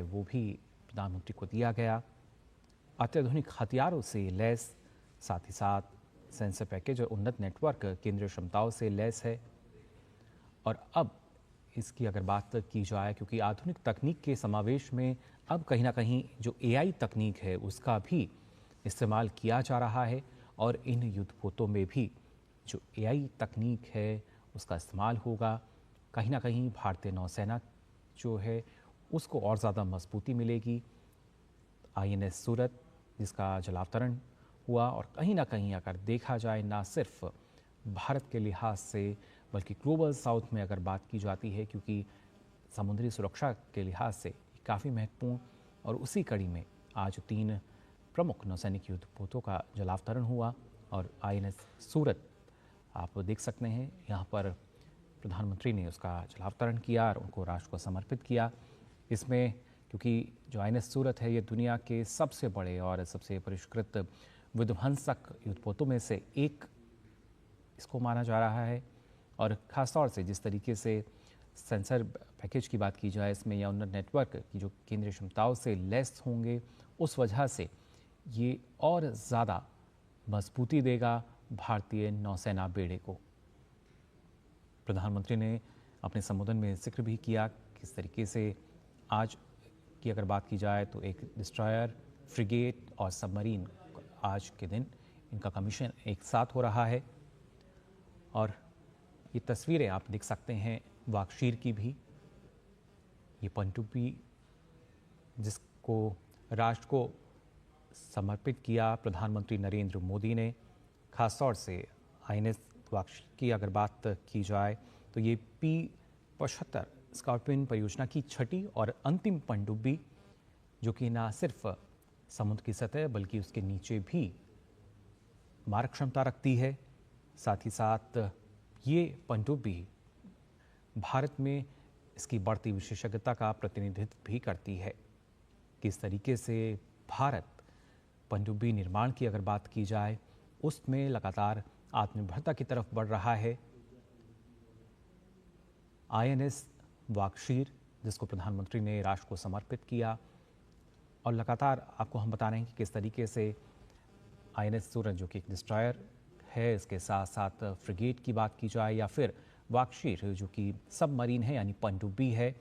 वो भी प्रधानमंत्री को दिया गया। अत्याधुनिक हथियारों से लैस, साथ ही साथ सेंसर पैकेज और उन्नत नेटवर्क केंद्रीय क्षमताओं से लैस है। और अब इसकी अगर बात की जाए, क्योंकि आधुनिक तकनीक के समावेश में अब कहीं ना कहीं जो एआई तकनीक है उसका भी इस्तेमाल किया जा रहा है, और इन युद्धपोतों में भी जो एआई तकनीक है उसका इस्तेमाल होगा। कहीं ना कहीं भारतीय नौसेना जो है उसको और ज़्यादा मजबूती मिलेगी। आईएनएस सूरत जिसका जलावतरण हुआ, और कहीं ना कहीं अगर देखा जाए ना सिर्फ भारत के लिहाज से बल्कि ग्लोबल साउथ में अगर बात की जाती है, क्योंकि समुद्री सुरक्षा के लिहाज से काफ़ी महत्वपूर्ण, और उसी कड़ी में आज 3 प्रमुख नौसैनिक युद्धपोतों का जलावतरण हुआ। और आईएनएस सूरत आप देख सकते हैं यहाँ पर प्रधानमंत्री ने उसका जलावतरण किया और उनको राष्ट्र को समर्पित किया। इसमें क्योंकि जो आईएनएस सूरत है ये दुनिया के सबसे बड़े और सबसे परिष्कृत विध्वंसक युद्धपोतों में से एक इसको माना जा रहा है, और ख़ासतौर से जिस तरीके से सेंसर पैकेज की बात की जाए इसमें, या उन्नत नेटवर्क की जो केंद्रीय क्षमताओं से लैस होंगे, उस वजह से ये और ज़्यादा मजबूती देगा भारतीय नौसेना बेड़े को। प्रधानमंत्री ने अपने संबोधन में जिक्र भी किया किस तरीके से आज की अगर बात की जाए तो एक डिस्ट्रॉयर, फ्रिगेट और सबमरीन आज के दिन इनका कमीशन एक साथ हो रहा है। और ये तस्वीरें आप देख सकते हैं वाकशीर की भी, ये पनडुब्बी जिसको राष्ट्र को समर्पित किया प्रधानमंत्री नरेंद्र मोदी ने। खासतौर से आईएनएस वाकशीर की अगर बात की जाए तो ये P-75 स्कॉर्पियन परियोजना की छठी और अंतिम पनडुब्बी, जो कि ना सिर्फ समुद्र की सतह बल्कि उसके नीचे भी मारक क्षमता रखती है। साथ ही साथ ये पनडुब्बी भारत में इसकी बढ़ती विशेषज्ञता का प्रतिनिधित्व भी करती है। किस तरीके से भारत पनडुब्बी निर्माण की अगर बात की जाए उसमें लगातार आत्मनिर्भरता की तरफ बढ़ रहा है। आईएनएस वाकशीर जिसको प्रधानमंत्री ने राष्ट्र को समर्पित किया, और लगातार आपको हम बता रहे हैं कि किस तरीके से आईएनएस सूरज जो कि एक डिस्ट्रॉयर है, इसके साथ साथ फ्रिगेट की बात की जाए या फिर वाकशीर जो कि सबमरीन है यानी पनडुब्बी है,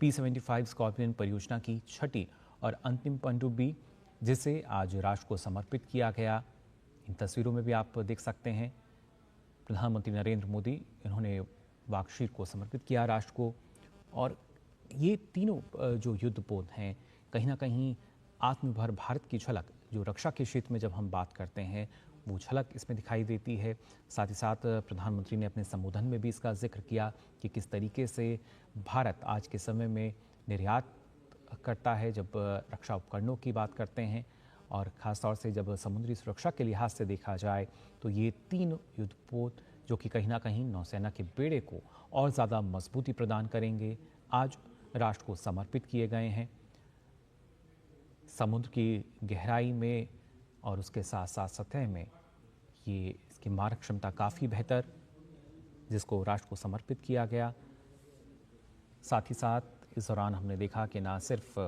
P-75 स्कॉर्पियन परियोजना की छठी और अंतिम पनडुब्बी जिसे आज राष्ट्र को समर्पित किया गया। इन तस्वीरों में भी आप देख सकते हैं प्रधानमंत्री नरेंद्र मोदी इन्होंने वाकशीर को समर्पित किया राष्ट्र को। और ये तीनों जो युद्धपोत हैं कहीं ना कहीं आत्मनिर्भर भारत की झलक, जो रक्षा के क्षेत्र में जब हम बात करते हैं वो झलक इसमें दिखाई देती है। साथ ही साथ प्रधानमंत्री ने अपने संबोधन में भी इसका जिक्र किया कि किस तरीके से भारत आज के समय में निर्यात करता है जब रक्षा उपकरणों की बात करते हैं, और ख़ासतौर से जब समुद्री सुरक्षा के लिहाज से देखा जाए तो ये 3 युद्धपोत जो कि कहीं ना कहीं नौसेना के बेड़े को और ज़्यादा मजबूती प्रदान करेंगे, आज राष्ट्र को समर्पित किए गए हैं। समुद्र की गहराई में और उसके साथ साथ सतह में ये इसकी मारक क्षमता काफ़ी बेहतर, जिसको राष्ट्र को समर्पित किया गया। साथ ही साथ इस दौरान हमने देखा कि ना सिर्फ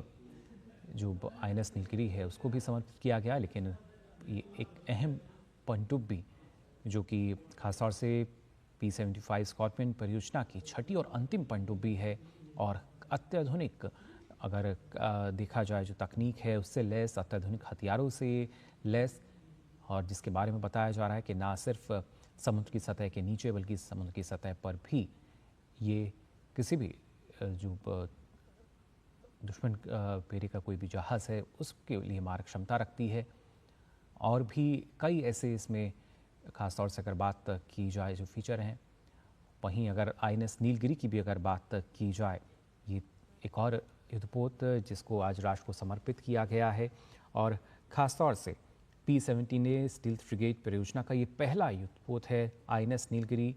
जो आईएनएस नीलगिरी है उसको भी समर्पित किया गया, लेकिन ये एक अहम पनडुब्बी जो कि खासतौर से P-75 स्कॉर्पियन परियोजना की छठी और अंतिम पनडुब्बी है, और अत्याधुनिक अगर देखा जाए जो तकनीक है उससे लैस, अत्याधुनिक हथियारों से लैस, और जिसके बारे में बताया जा रहा है कि ना सिर्फ समुद्र की सतह के नीचे बल्कि समुद्र की सतह पर भी ये किसी भी जो दुश्मन बेड़े का कोई भी जहाज़ है उसके लिए मारक क्षमता रखती है। और भी कई ऐसे इसमें ख़ासतौर से अगर बात की जाए जो फीचर हैं। वहीं अगर आईएनएस नीलगिरी की भी अगर बात की जाए, ये एक और युद्धपोत जिसको आज राष्ट्र को समर्पित किया गया है, और ख़ासतौर से P-17A स्टील्थ फ्रिगेट परियोजना का ये पहला युद्धपोत है आईएनएस नीलगिरी।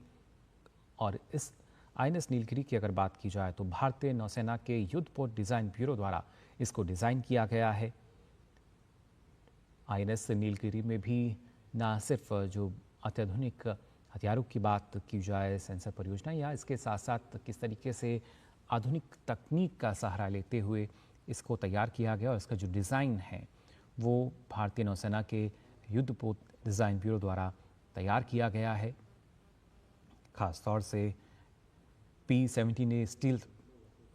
और इस आईएनएस नीलगिरी की अगर बात की जाए तो भारतीय नौसेना के युद्धपोत डिज़ाइन ब्यूरो द्वारा इसको डिज़ाइन किया गया है। आईएनएस नीलगिरी में भी ना सिर्फ जो अत्याधुनिक हथियारों की बात की जाए, सेंसर परियोजना, या इसके साथ साथ किस तरीके से आधुनिक तकनीक का सहारा लेते हुए इसको तैयार किया गया और इसका जो डिज़ाइन है वो भारतीय नौसेना के युद्धपोत डिज़ाइन ब्यूरो द्वारा तैयार किया गया है। खास तौर से P-17A स्टील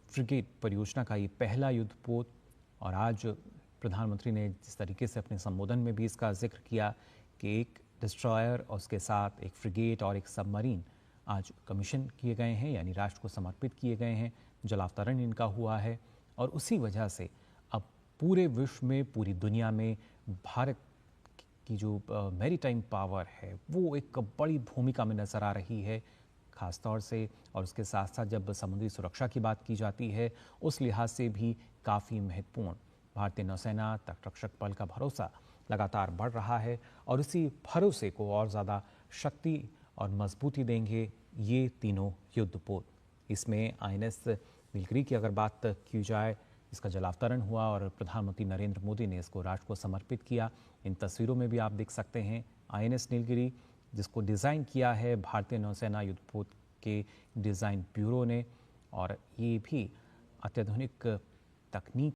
फ्रिगेट परियोजना का ये पहला युद्धपोत, और आज प्रधानमंत्री ने जिस तरीके से अपने संबोधन में भी इसका जिक्र किया कि एक डिस्ट्रॉयर और उसके साथ एक फ्रिगेट और एक सबमरीन आज कमीशन किए गए हैं, यानी राष्ट्र को समर्पित किए गए हैं, जलावतरण इनका हुआ है। और उसी वजह से अब पूरे विश्व में, पूरी दुनिया में भारत की जो मैरीटाइम पावर है वो एक बड़ी भूमिका में नज़र आ रही है ख़ास तौर से। और उसके साथ साथ जब समुद्री सुरक्षा की बात की जाती है उस लिहाज से भी काफ़ी महत्वपूर्ण भारतीय नौसेना तटरक्षक बल का भरोसा लगातार बढ़ रहा है, और उसी भरोसे को और ज़्यादा शक्ति और मजबूती देंगे ये तीनों युद्धपोत। इसमें INS नीलगिरी की अगर बात की जाए, इसका जलावतरण हुआ और प्रधानमंत्री नरेंद्र मोदी ने इसको राष्ट्र को समर्पित किया। इन तस्वीरों में भी आप देख सकते हैं INS नीलगिरी, जिसको डिज़ाइन किया है भारतीय नौसेना युद्धपोत के डिज़ाइन ब्यूरो ने, और ये भी अत्याधुनिक तकनीक